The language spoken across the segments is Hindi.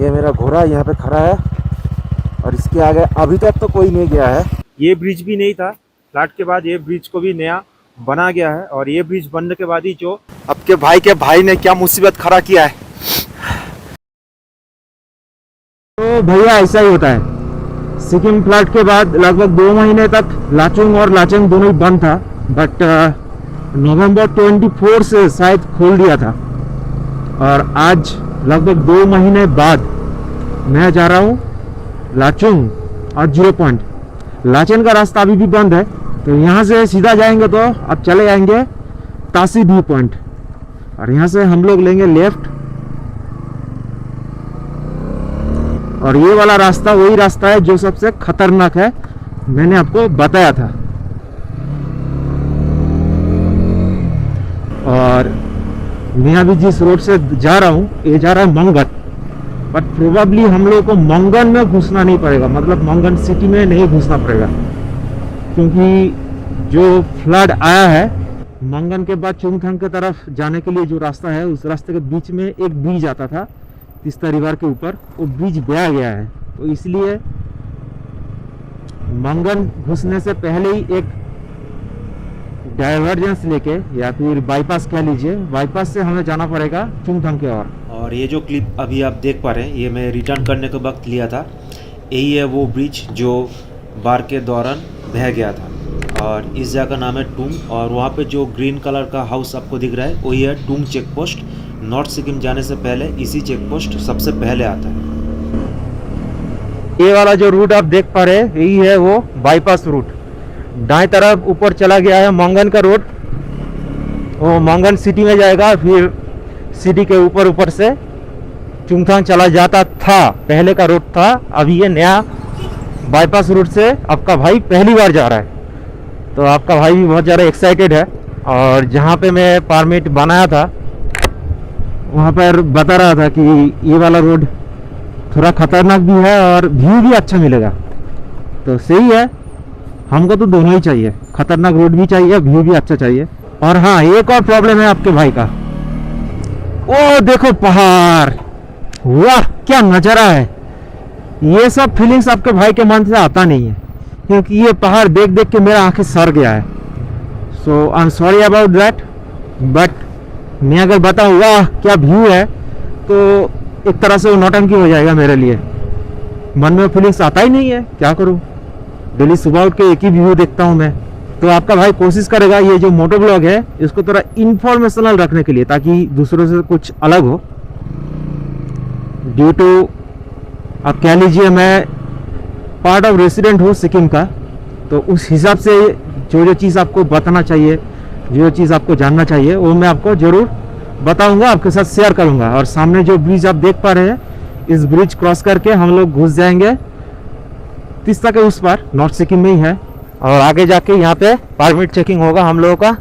ये मेरा घोड़ा यहाँ पे खड़ा है और इसके आगे अभी तक तो कोई नहीं गया है। ये ब्रिज भी नहीं था, फ्लड के बाद ये ब्रिज को भी नया बना गया है और ये ब्रिज बनने के बाद ही जो आपके भाई के भाई ने क्या मुसीबत खड़ा किया है। तो भैया ऐसा ही होता है, सिक्किम फ्लड के बाद लगभग 2 महीने तक लाचुंग और लाचेंग दोनों ही बंद था, बट नवंबर 24 से शायद खोल दिया था और आज लगभग 2 महीने बाद मैं जा रहा हूँ लाचुंग और 0 पॉइंट। लाचेन का रास्ता अभी भी बंद है, तो यहाँ से सीधा जाएंगे तो अब चले जाएंगे तासी व्यू पॉइंट और यहाँ से हम लोग लेंगे लेफ्ट। और ये वाला रास्ता वही रास्ता है जो सबसे खतरनाक है, मैंने आपको बताया था। और मैं अभी जिस रोड से जा रहा हूँ ये जा रहा है मंगन, बट प्रोबेबली हम लोगों को मंगन में घुसना नहीं पड़ेगा, मतलब मंगन सिटी में नहीं घुसना पड़ेगा, क्योंकि जो फ्लड आया है मंगन के बाद चुंगथांग की तरफ जाने के लिए जो रास्ता है उस रास्ते के बीच में एक ब्रिज आता था तीस्ता रिवर के ऊपर, वो ब्रिज बह गया है। तो इसलिए मंगन घुसने से पहले ही एक डाइवर्जेंस लेके या फिर बाईपास कह लीजिए, बाईपास से हमें जाना पड़ेगा चुंगथांग के ओर। और ये जो क्लिप अभी आप देख पा रहे हैं ये मैं रिटर्न करने के वक्त लिया था। यही है वो ब्रिज जो बाढ़ के दौरान बह गया था और इस जगह का नाम है टुंग। और वहाँ पे जो ग्रीन कलर का हाउस आपको दिख रहा है वही है टुंग चेक पोस्ट। नॉर्थ सिक्किम जाने से पहले इसी चेक पोस्ट सबसे पहले आता है। ये वाला जो रूट आप देख पा रहे हैं यही है वो बाईपास रूट। दाएं तरफ ऊपर चला गया है मंगन का रोड, वो मंगन सिटी में जाएगा, फिर सिटी के ऊपर से चुंगथांग चला जाता था, पहले का रूट था। अभी ये नया बाईपास रूट से आपका भाई पहली बार जा रहा है, तो आपका भाई भी बहुत ज़्यादा एक्साइटेड है। और जहाँ पे मैं परमिट बनाया था वहाँ पर बता रहा था कि ये वाला रोड थोड़ा खतरनाक भी है और व्यू भी अच्छा मिलेगा, तो सही है। हमको तो दोनों ही चाहिए, खतरनाक रोड भी चाहिए, व्यू भी अच्छा चाहिए। और हाँ, एक और प्रॉब्लम है आपके भाई का, ओ देखो पहाड़, वाह क्या नजारा है। ये सब फीलिंग्स आपके भाई के मन से आता नहीं है, क्योंकि ये पहाड़ देख देख के मेरा आंखें सड़ गया है। So I am sorry about that, but मैं अगर बताऊँ वाह क्या व्यू है तो एक तरह से वो नौटंकी हो जाएगा मेरे लिए। मन में फीलिंग्स आता ही नहीं है, क्या करूँ। डेली सुबह उठ के एक ही व्यू देखता हूँ मैं। तो आपका भाई कोशिश करेगा ये जो मोटो ब्लॉग है इसको थोड़ा इंफॉर्मेशनल रखने के लिए, ताकि दूसरों से कुछ अलग हो। ड्यू टू आप कह लीजिए मैं पार्ट ऑफ रेसिडेंट हूँ सिक्किम का, तो उस हिसाब से जो जो चीज़ आपको बताना चाहिए, जो चीज़ आपको जानना चाहिए वो मैं आपको ज़रूर बताऊंगा, आपके साथ शेयर करूंगा। और सामने जो ब्रिज आप देख पा रहे हैं, इस ब्रिज क्रॉस करके हम लोग घुस जाएंगे तीस्ता के उस पार, नॉर्थ सिक्किम में ही है। और आगे जाके यहाँ पे परमिट चेकिंग होगा हम लोगों का।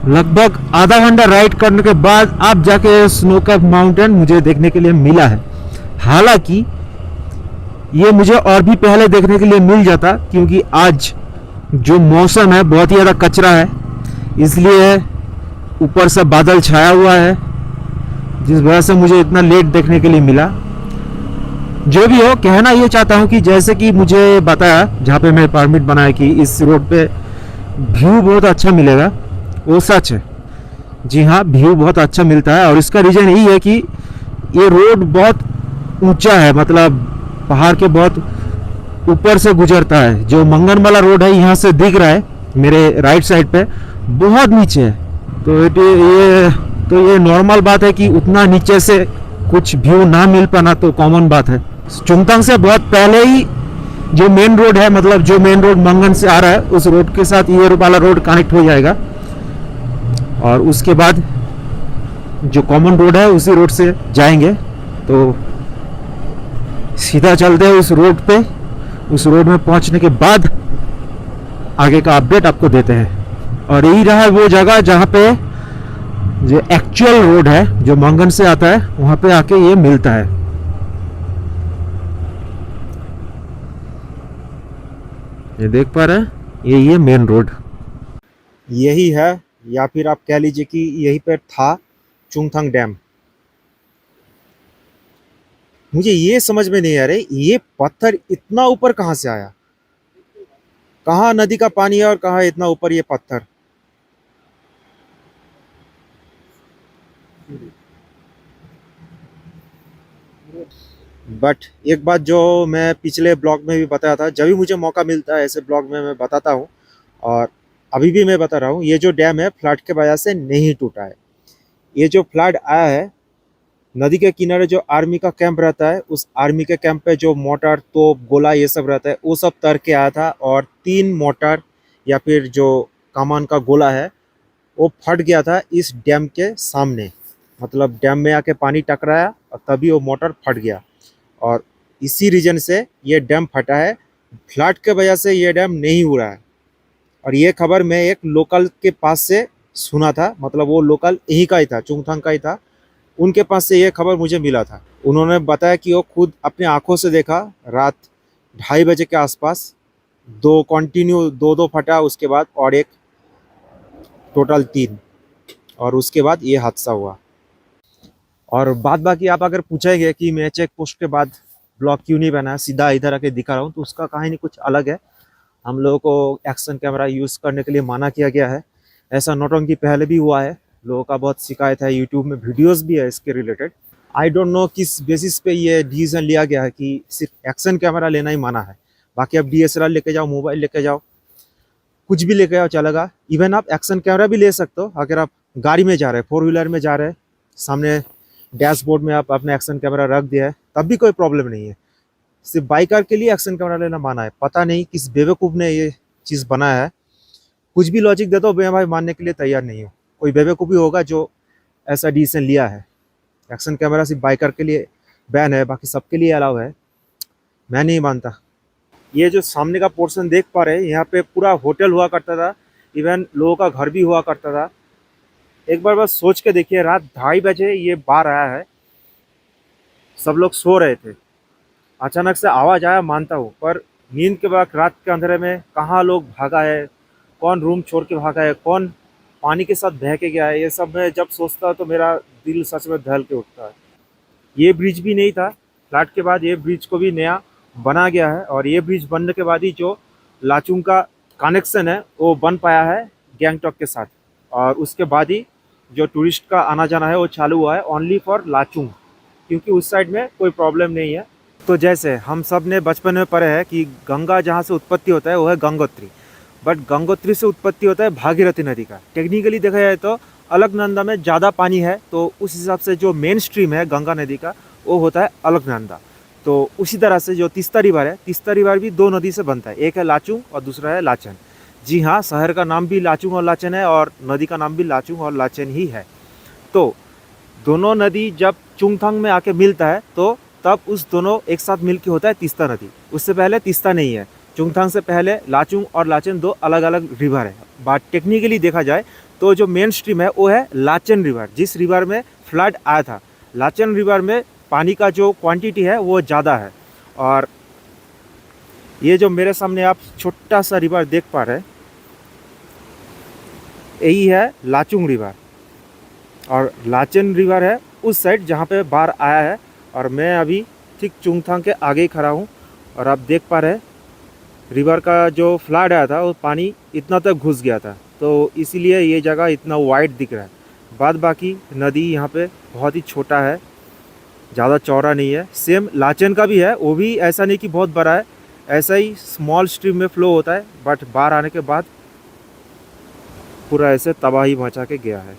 लगभग आधा घंटा राइड करने के बाद अब जाके स्नो कैप माउंटेन मुझे देखने के लिए मिला है। हालांकि ये मुझे और भी पहले देखने के लिए मिल जाता, क्योंकि आज जो मौसम है बहुत ही ज़्यादा कचरा है, इसलिए ऊपर से बादल छाया हुआ है, जिस वजह से मुझे इतना लेट देखने के लिए मिला। जो भी हो, कहना ये चाहता हूँ कि जैसे कि मुझे बताया जहाँ पे मैं परमिट बनाया कि इस रोड पे व्यू बहुत अच्छा मिलेगा, वो सच है। जी हाँ, व्यू बहुत अच्छा मिलता है। और इसका रीज़न यही है कि ये रोड बहुत ऊंचा है, मतलब पहाड़ के बहुत ऊपर से गुजरता है। जो मंगन वाला रोड है यहाँ से दिख रहा है मेरे राइट साइड पे, बहुत नीचे है। तो ये नॉर्मल बात है कि उतना नीचे से कुछ व्यू ना मिल पाना तो कॉमन बात है। चुंगथांग से बहुत पहले ही जो मेन रोड है, मतलब जो मेन रोड मंगन से आ रहा है, उस रोड के साथ ये वाला रोड कनेक्ट हो जाएगा। और उसके बाद जो कॉमन रोड है उसी रोड से जाएंगे। तो सीधा चलते हैं उस रोड पे। उस रोड में पहुंचने के बाद आगे का अपडेट आपको देते हैं। और यही रहा वो जगह जहाँ पे जो एक्चुअल रोड है जो मंगन से आता है वहां पे आके ये मिलता है। ये देख पा रहे हैं, यही है मेन रोड, यही है, या फिर आप कह लीजिए कि यही पे था चुंगथांग डैम। मुझे ये समझ में नहीं आ रही ये पत्थर इतना ऊपर कहाँ से आया, कहाँ नदी का पानी है और कहाँ इतना ऊपर ये पत्थर। बट एक बात जो मैं पिछले ब्लॉग में भी बताया था, जब भी मुझे मौका मिलता है ऐसे ब्लॉग में मैं बताता हूँ, और अभी भी मैं बता रहा हूँ, ये जो डैम है फ्लड के वजह से नहीं टूटा है। ये जो फ्लड आया है, नदी के किनारे जो आर्मी का कैंप रहता है, उस आर्मी के कैंप पे जो मोटर तोप गोला ये सब रहता है वो सब तर के आया था, और 3 मोटर या फिर जो कमान का गोला है वो फट गया था इस डैम के सामने। मतलब डैम में आके पानी टकराया और तभी वो मोटर फट गया, और इसी रीजन से ये डैम फटा है। फ्लड के वजह से ये डैम नहीं उड़ा है। और ये खबर मैं एक लोकल के पास से सुना था, मतलब वो लोकल यहीं का ही था, चुंगथांग का ही था, उनके पास से ये खबर मुझे मिला था। उन्होंने बताया कि वो खुद अपने आंखों से देखा, रात 2:30 बजे के आसपास 2 कंटिन्यू 2 फटा, उसके बाद और एक टोटल 3, और उसके बाद ये हादसा हुआ। और बाद बाकी आप अगर पूछेंगे कि मैं चेक पोस्ट के बाद ब्लॉग क्यों नहीं बनाया, सीधा इधर आके दिखा रहा हूँ, तो उसका कहानी कुछ अलग है। हम लोगों को एक्शन कैमरा यूज़ करने के लिए मना किया गया है। ऐसा नौटंकी पहले भी हुआ है, लोगों का बहुत शिकायत है, यूट्यूब में वीडियोस भी है इसके रिलेटेड। आई डोंट नो किस बेसिस पे ये डिसीजन लिया गया है कि सिर्फ एक्शन कैमरा लेना ही मना है, बाकी आप DSLR लेके जाओ, मोबाइल लेके जाओ, कुछ भी लेके जाओ चलेगा। इवन आप एक्शन कैमरा भी ले सकते हो अगर आप गाड़ी में जा रहे हैं, 4 व्हीलर में जा रहे हैं, सामने डैशबोर्ड में आप अपना एक्शन कैमरा रख दिया है, तब भी कोई प्रॉब्लम नहीं है। सिर्फ बाइकर के लिए एक्शन कैमरा लेना माना है। पता नहीं किस बेवकूफ़ ने ये चीज़ बनाया है, कुछ भी लॉजिक दे दो मैं भाई मानने के लिए तैयार नहीं हूँ। कोई बेवकूफ़ी होगा जो ऐसा डिसीजन लिया है। एक्शन कैमरा सिर्फ बाइकर के लिए बैन है, बाकी सबके लिए अलाउ है, मैं नहीं मानता। ये जो सामने का पोर्शन देख पा रहे हैं, यहाँ पे पूरा होटल हुआ करता था, इवन लोगों का घर भी हुआ करता था। एक बार बस सोच के देखिए, रात 2:30 बजे ये बाढ़ आया है, सब लोग सो रहे थे, अचानक से आवाज़ आया मानता हूँ, पर नींद के वक्त रात के अंधेरे में कहाँ लोग भागा है, कौन रूम छोड़ के भागा है, कौन पानी के साथ बह के गया है, ये सब मैं जब सोचता हूँ तो मेरा दिल सच में दहल के उठता है। ये ब्रिज भी नहीं था, फ्लड के बाद ये ब्रिज को भी नया बना गया है, और ये ब्रिज बनने के बाद ही जो लाचुंग का कनेक्शन है वो बन पाया है गैंगटॉक के साथ, और उसके बाद ही जो टूरिस्ट का आना जाना है वो चालू हुआ है ओनली फॉर लाचुंग, क्योंकि उस साइड में कोई प्रॉब्लम नहीं है। तो जैसे हम सब ने बचपन में पढ़े हैं कि गंगा जहाँ से उत्पत्ति होता है वो है गंगोत्री, बट गंगोत्री से उत्पत्ति होता है भागीरथी नदी का। टेक्निकली देखा जाए तो अलकनंदा में ज़्यादा पानी है, तो उस हिसाब से जो मेन स्ट्रीम है गंगा नदी का वो होता है अलकनंदा। तो उसी तरह से जो तीस्ता रिवर है, तीस्ता रिवर भी 2 नदी से बनता है, एक है लाचुंग और दूसरा है लाचन। जी हाँ, शहर का नाम भी लाचुंग और लाचन है, और नदी का नाम भी लाचुंग और लाचन ही है। तो दोनों नदी जब चुंगथांग में आके मिलता है तो तब उस दोनों एक साथ मिलके होता है तीस्ता नदी। उससे पहले तीस्ता नहीं है। चुंगथांग से पहले लाचुंग और लाचन 2 अलग अलग रिवर है। बट टेक्निकली देखा जाए तो जो मेन स्ट्रीम है वो है लाचन रिवर, जिस रिवर में फ्लड आया था। लाचन रिवर में पानी का जो क्वांटिटी है वो ज़्यादा है, और ये जो मेरे सामने आप छोटा सा रिवर देख पा रहे हैं, यही है लाचुंग रिवर, और लाचन रिवर है उस साइड जहाँ पे बाढ़ आया है। और मैं अभी ठीक चुंगथांग के आगे ही खड़ा हूँ, और आप देख पा रहे हैं रिवर का जो फ्लड आया था वो पानी इतना तक घुस गया था, तो इसीलिए ये जगह इतना वाइड दिख रहा है। बाद बाकी नदी यहाँ पे बहुत ही छोटा है, ज़्यादा चौड़ा नहीं है। सेम लाचन का भी है, वो भी ऐसा नहीं कि बहुत बड़ा है, ऐसा ही स्मॉल स्ट्रीम में फ्लो होता है, बट बाढ़ आने के बाद पूरा ऐसे तबाही मचा के गया है।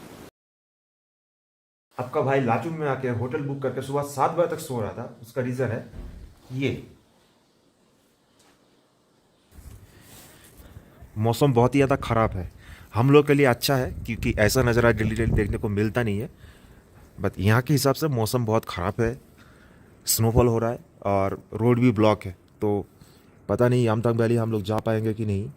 आपका भाई लाचुंग में आके होटल बुक करके सुबह 7 बजे तक सो रहा था, उसका रीज़न है ये। मौसम बहुत ही ज़्यादा ख़राब है, हम लोग के लिए अच्छा है क्योंकि ऐसा नज़ारा डेली डेली देखने को मिलता नहीं है। बट यहाँ के हिसाब से मौसम बहुत ख़राब है, स्नोफॉल हो रहा है और रोड भी ब्लॉक है, तो पता नहीं यामथंग वैली हम लोग जा पाएंगे कि नहीं।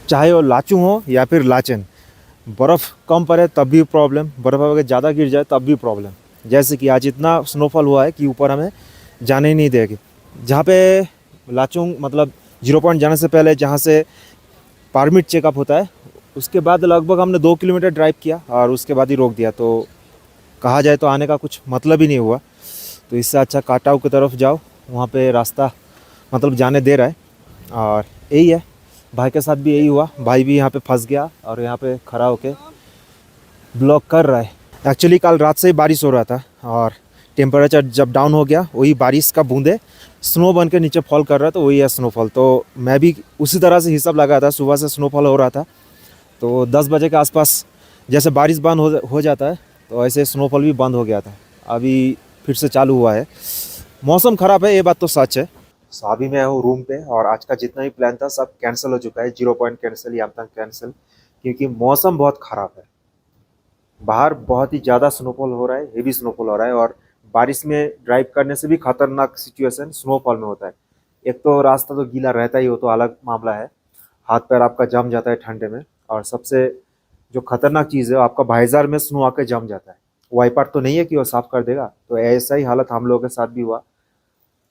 चाहे वो लाचुंग हो या फिर लाचन, बर्फ़ कम पड़े तब भी प्रॉब्लम, बर्फ़ अगर ज़्यादा गिर जाए तब भी प्रॉब्लम। जैसे कि आज इतना स्नोफॉल हुआ है कि ऊपर हमें जाने ही नहीं देगी। जहाँ पे लाचुंग मतलब 0 पॉइंट जाने से पहले जहाँ से परमिट चेकअप होता है, उसके बाद लगभग हमने 2 किलोमीटर ड्राइव किया और उसके बाद ही रोक दिया। तो कहा जाए तो आने का कुछ मतलब ही नहीं हुआ। तो इससे अच्छा काटाऊ की तरफ जाओ, वहाँ पे रास्ता मतलब जाने दे रहा है। और यही है, भाई के साथ भी यही हुआ, भाई भी यहाँ पे फंस गया और यहाँ पे खड़ा होके ब्लॉक कर रहा है। एक्चुअली कल रात से ही बारिश हो रहा था और टेम्परेचर जब डाउन हो गया वही बारिश का बूंदे स्नो बन के नीचे फॉल कर रहा था, तो वही है स्नोफॉल। तो मैं भी उसी तरह से हिसाब लगा था, सुबह से स्नोफॉल हो रहा था तो 10 बजे के आसपास जैसे बारिश बंद हो जाता है तो ऐसे स्नोफॉल भी बंद हो गया था। अभी फिर से चालू हुआ है। मौसम ख़राब है, ये बात तो सच है। तो अभी मैं हूँ रूम पे और आज का जितना भी प्लान था सब कैंसिल हो चुका है। 0 पॉइंट कैंसिल, यामथंग कैंसिल, क्योंकि मौसम बहुत ख़राब है। बाहर बहुत ही ज़्यादा स्नोफॉल हो रहा है, हेवी स्नोफॉल हो रहा है और बारिश में ड्राइव करने से भी खतरनाक सिचुएशन स्नोफॉल में होता है। एक तो रास्ता तो गीला रहता ही हो तो अलग मामला है, हाथ पैर आपका जम जाता है ठंडे में, और सबसे जो खतरनाक चीज़ है आपका वाइज़र में स्नो आके जम जाता है। वाइपर तो नहीं है कि वो साफ़ कर देगा। तो ऐसा ही हालत हम लोगों के साथ भी हुआ,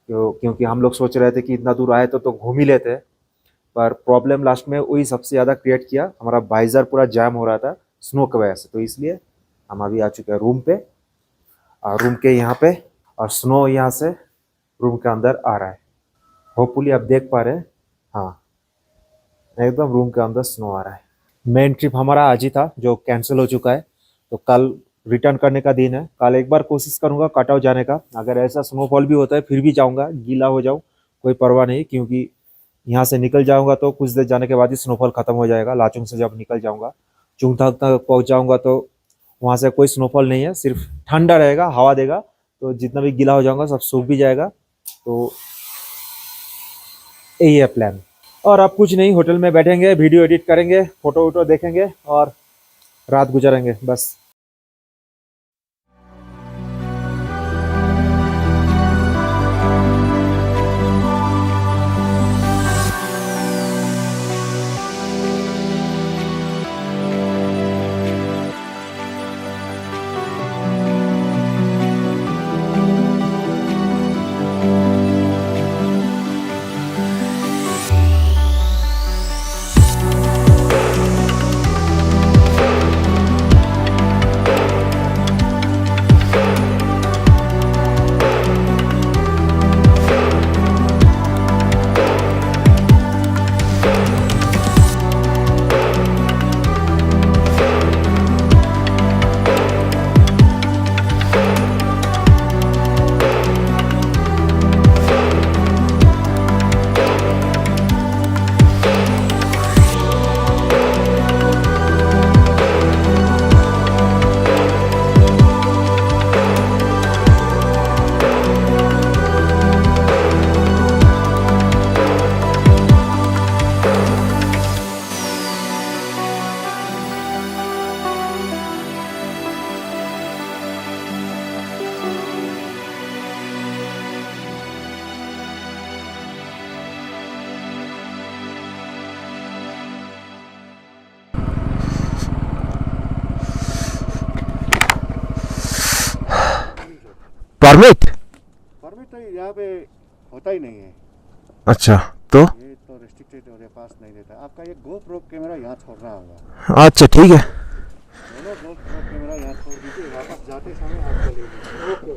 क्योंकि हम लोग सोच रहे थे कि इतना दूर आए तो घूम ही लेते हैं, पर प्रॉब्लम लास्ट में वही सबसे ज़्यादा क्रिएट किया। हमारा वाइज़र पूरा जैम हो रहा था स्नो की वजह से। तो इसलिए हम अभी आ चुके हैं रूम पे, और रूम के यहाँ पे, और स्नो यहाँ से रूम के अंदर आ रहा है। होपफुली आप देख पा रहे हैं, हाँ एकदम रूम के अंदर स्नो आ रहा है। मेन ट्रिप हमारा आज ही था जो कैंसिल हो चुका है, तो कल रिटर्न करने का दिन है। कल एक बार कोशिश करूंगा कटआउट जाने का, अगर ऐसा स्नोफॉल भी होता है फिर भी जाऊंगा, गीला हो जाऊं कोई परवाह नहीं, क्योंकि यहाँ से निकल जाऊंगा तो कुछ देर जाने के बाद ही स्नोफॉल खत्म हो जाएगा। लाचुंग से जब निकल जाऊंगा चुंगथांग तक पहुँच जाऊंगा तो वहाँ से कोई स्नोफॉल नहीं है, सिर्फ ठंडा रहेगा, हवा देगा, तो जितना भी गीला हो जाऊंगा सब सूख भी जाएगा। तो यही है प्लान। और अब कुछ नहीं, होटल में बैठेंगे, वीडियो एडिट करेंगे, फोटो वोटो देखेंगे और रात गुजारेंगे बस। परमिट? परमिट तो यहाँ पे होता ही नहीं है, अच्छा, तो ये तो रिस्ट्रिक्टेड एरिया पास नहीं देता। आपका ये GoPro कैमरा यहाँ छोड़ना होगा, अच्छा ठीक है। दोनों GoPro कैमरा यहाँ छोड़ दीजिए, वापस जाते समय आपको ले लीजिए। ओके,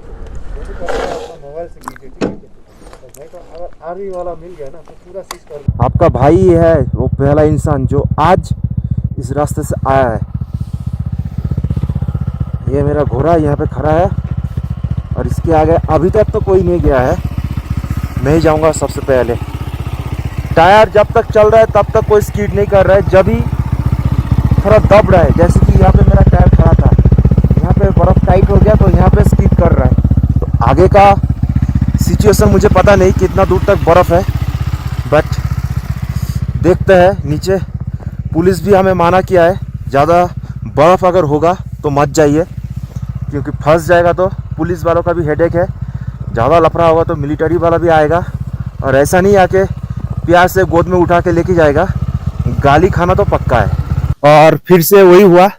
अपना मोबाइल से कीजिए, ठीक है। तो भाई को अगर आर्मी वाला मिल गया ना तो पूरा सीज कर दो। आपका भाई है वो पहला इंसान जो आज इस रास्ते से आया है। ये मेरा घोड़ा यहाँ पे खड़ा है और इसके आगे अभी तक तो कोई नहीं गया है, मैं ही जाऊँगा सबसे पहले। टायर जब तक चल रहा है तब तक कोई स्कीड नहीं कर रहा है, जब ही थोड़ा दब रहा है, जैसे कि यहाँ पे मेरा टायर खड़ा था, यहाँ पे बर्फ़ टाइट हो गया तो यहाँ पे स्कीड कर रहा है। तो आगे का सिचुएशन मुझे पता नहीं कितना दूर तक बर्फ़ है, बट देखते हैं। नीचे पुलिस भी हमें माना किया है, ज़्यादा बर्फ़ अगर होगा तो मत जाइए, क्योंकि फंस जाएगा तो पुलिस वालों का भी हेडेक है। ज़्यादा लफड़ा होगा तो मिलिट्री वाला भी आएगा, और ऐसा नहीं आके प्यार से गोद में उठा के लेके जाएगा, गाली खाना तो पक्का है। और फिर से वही हुआ,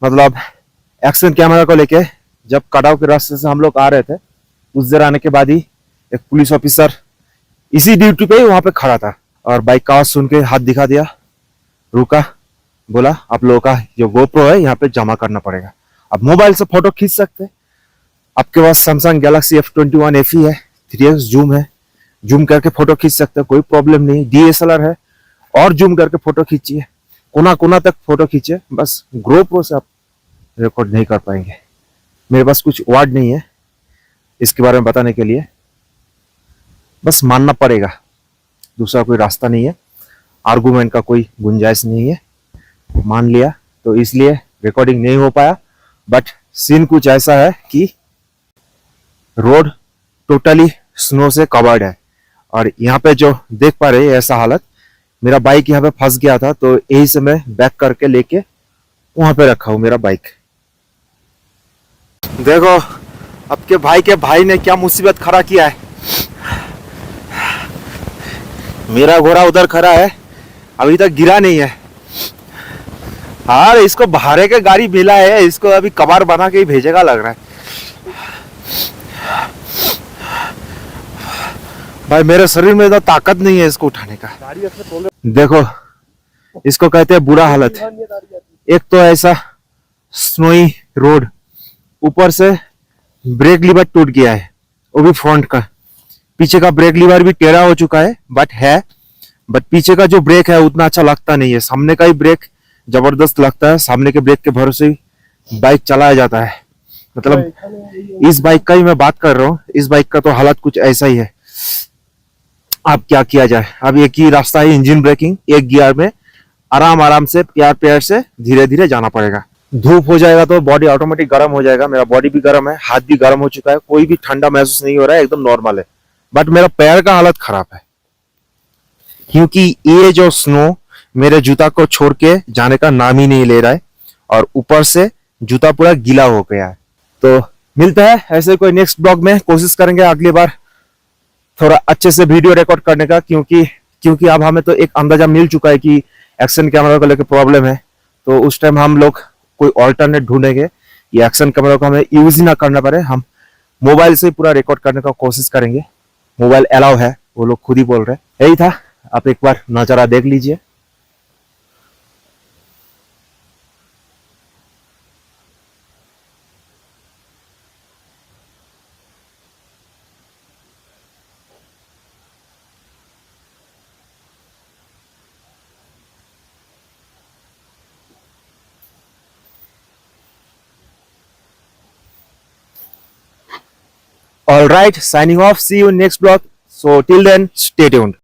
मतलब एक्शन कैमरा को लेके जब कटाव के रास्ते से हम लोग आ रहे थे, कुछ देर आने के बाद ही एक पुलिस ऑफिसर इसी ड्यूटी पे ही वहाँ पे खड़ा था और बाइक का आवाज सुन के हाथ दिखा दिया, रुका, बोला आप लोगों का जो GoPro है यहाँ पे जमा करना पड़ेगा। आप मोबाइल से फोटो खींच सकते हैं, आपके पास सैमसंग गैलेक्सी F21 FE है, 3x जूम है, जूम करके फोटो खींच सकते हैं, कोई प्रॉब्लम नहीं। DSLR है और जूम करके फोटो खींचिए, कोना कोना तक फोटो खींचिए, बस GoPro से आप रिकॉर्ड नहीं कर पाएंगे। मेरे पास कुछ वर्ड नहीं है इसके बारे में बताने के लिए, बस मानना पड़ेगा, दूसरा कोई रास्ता नहीं है, आर्गुमेंट का कोई गुंजाइश नहीं है। मान लिया तो इसलिए रिकॉर्डिंग नहीं हो पाया, बट सीन कुछ ऐसा है कि रोड टोटली स्नो से कवर्ड है, और यहाँ पे जो देख पा रहे हैं ऐसा हालत, मेरा बाइक यहाँ पे फंस गया था, तो यही से मैं बैक करके लेके वहां पे रखा हूँ मेरा बाइक। देखो आपके भाई के भाई ने क्या मुसीबत खड़ा किया है। मेरा घोड़ा उधर खड़ा है, अभी तक गिरा नहीं है। हाँ, इसको भाड़े के गाड़ी मिला है, इसको अभी कबाड़ बना के ही भेजेगा लग रहा है। भाई मेरे शरीर में तो ताकत नहीं है इसको उठाने का। देखो इसको कहते हैं बुरा हालत। एक तो ऐसा स्नोई रोड, ऊपर से ब्रेक लीवर टूट गया है, वो भी फ्रंट का। पीछे का ब्रेक लीवर भी टेढ़ा हो चुका है, बट पीछे का जो ब्रेक है उतना अच्छा लगता नहीं है। सामने का ही ब्रेक जबरदस्त लगता है, सामने के ब्रेक के भरोसे ही बाइक चलाया जाता है। मतलब इस बाइक का ही मैं बात कर रहा हूँ, इस बाइक का तो हालत कुछ ऐसा ही है। अब क्या किया जाए, अब एक ही रास्ता है, इंजन ब्रेकिंग, एक गियर में आराम आराम से प्यार प्यार से धीरे धीरे जाना पड़ेगा। धूप हो जाएगा तो बॉडी ऑटोमेटिक गर्म हो जाएगा। मेरा बॉडी भी गर्म है, हाथ भी गर्म हो चुका है, कोई भी ठंडा महसूस नहीं हो रहा है, एकदम नॉर्मल है। बट मेरा पैर का हालत खराब है, क्योंकि ये जो स्नो मेरे जूता को छोड़ के जाने का नाम ही नहीं ले रहा है, और ऊपर से जूता पूरा गीला हो गया है। तो मिलता है ऐसे कोई नेक्स्ट ब्लॉग में, कोशिश करेंगे अगली बार थोड़ा अच्छे से वीडियो रिकॉर्ड करने का, क्योंकि अब हमें तो एक अंदाजा मिल चुका है कि एक्शन कैमरा को लेकर प्रॉब्लम है। तो उस टाइम हम लोग कोई ऑल्टरनेट ढूंढेंगे, ये एक्शन कैमरा को हमें यूज ही ना करना पड़े, हम मोबाइल से पूरा रिकॉर्ड करने का कोशिश करेंगे। मोबाइल अलाउ है, वो लोग खुद ही बोल रहे हैं। यही था, आप एक बार नजारा देख लीजिए। All right, signing off. See you in next vlog. So till then, stay tuned.